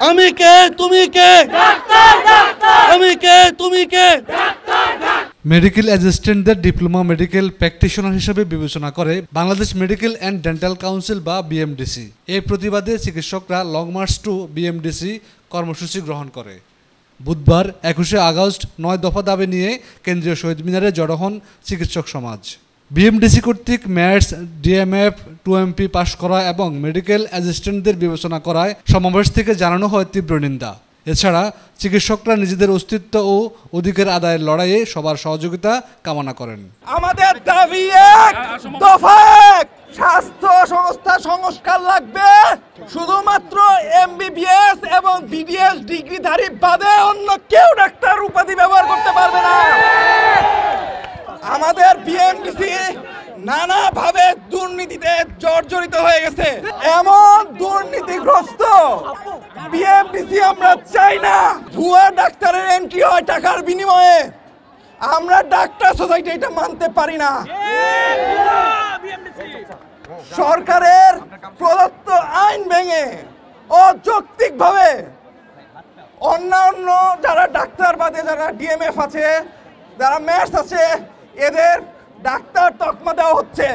আমি কে তুমি কে আমি কে তুমি কে। মেডিকেল অ্যাসিস্ট্যান্টদের ডিপ্লোমা মেডিকেল প্র্যাকটিশনার হিসেবে বিবেচনা করে Bangladesh medical and dental council বা বিএমডিসি। এর প্রতিবাদে চিকিৎসকরা লং মার্চ টু বিএমডিসি কর্মসূচি গ্রহণ করে। বুধবার 21শে আগস্ট 9 দফা দাবি নিয়ে কেন্দ্রীয় শহীদ মিনারে জড়ো হন চিকিৎসক সমাজ। বিএমডিসি কর্তৃক ম্যাটস, ডিএমএফ, 2MP পাশ করা এবং মেডিকেল অ্যাসিস্ট্যান্টদের বিবেচনা করায় সমাবেশ থেকে জানানো হয় তীব্র নিন্দা। এছাড়া চিকিৎসকরা নিজেদের অস্তিত্ব ও অধিকার আদায়ের লড়াইয়ে সবার সহযোগিতা কামনা করেন। আমাদের দাবি এক দফা এক, স্বাস্থ্য সংস্থা সংস্কার লাগবে। শুধুমাত্র এমবিবিএস এবং বিডিএস ডিগ্রিধারী বাদে অন্য কেউ ডাক্তার উপাধি ব্যবহার করতে পারবে না। আমাদের বিএমডিসি নানাভাবে দুর্নীতিতে জর্জরিত হয়ে গেছে। এমন দুর্নীতিগ্রস্ত বিএমডিসি আমরা চাই না। ভুয়া ডাক্তারের এন্ট্রি হয় টাকার বিনিময়ে। আমরা ডাক্তার সোসাইটি এটা মানতে পারি না। সরকারের প্রদত্ত আইন ভেঙে অযৌক্তিকভাবে অন্যান্য যারা ডাক্তার বাদে যারা ডিএমএফ আছে, যারা ম্যাথস আছে, এদের ডাক্তার তকমা দেওয়া হচ্ছে।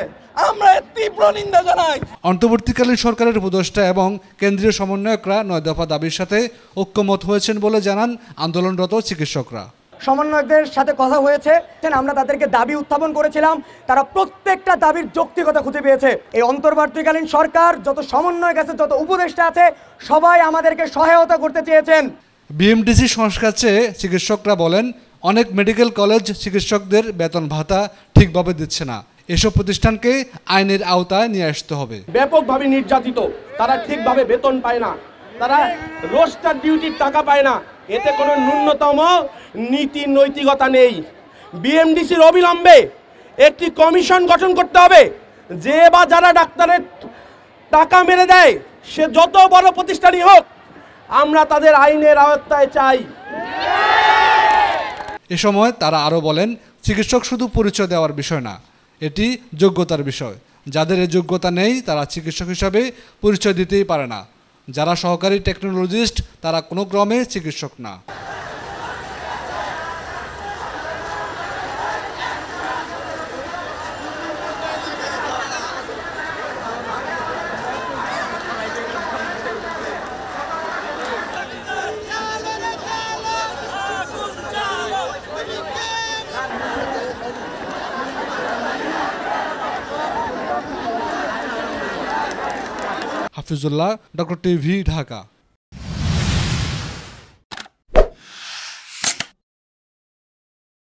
আমরা তীব্র নিন্দা জানাই। অন্তর্বর্তীকালীন সরকারের উপদেষ্টা এবং কেন্দ্রীয় সমন্বয়করা 9 দফা দাবির সাথে ঐক্যমত হয়েছেন বলে জানান আন্দোলনরত চিকিৎসকরা। সমন্বয়কদের সাথে কথা হয়েছে, আমরা তাদেরকে দাবি উত্থাপন করেছিলাম, তারা প্রত্যেকটা দাবির যৌক্তিকতা খুঁজে পেয়েছে। এই অন্তর্বর্তীকালীন সরকার যত সমন্বয়ক আছে, যত উপদেষ্টা আছে, সবাই আমাদেরকে সহায়তা করতে চেয়েছেন। বিএমডিসি সংস্কার চেয়ে চিকিৎসকরা বলেন, অনেক মেডিকেল কলেজ চিকিৎসকদের বেতন ভাতা ঠিকভাবে দিচ্ছে না। এসব প্রতিষ্ঠানকে আইনের আওতায় নিয়ে আসতে হবে। ব্যাপকভাবে নির্যাতিত, তারা ঠিকভাবে বেতন পায় না, তারা রোস্টার ডিউটির টাকা পায় না। এতে কোনো ন্যূনতম নীতি নৈতিকতা নেই। বিএমডিসির অবিলম্বে একটি কমিশন গঠন করতে হবে। যে বা যারা ডাক্তারের টাকা মেরে দেয়, সে যত বড় প্রতিষ্ঠানই হোক, আমরা তাদের আইনের আওতায় চাই। এ সময় তারা আরও বলেন, চিকিৎসক শুধু পরিচয় দেওয়ার বিষয় না, এটি যোগ্যতার বিষয়। যাদের এই যোগ্যতা নেই তারা চিকিৎসক হিসাবে পরিচয় দিতেই পারে না। যারা সহকারী টেকনোলজিস্ট তারা কোনো ক্রমে চিকিৎসক না। Hafizullah, doctor TV, Dhaka.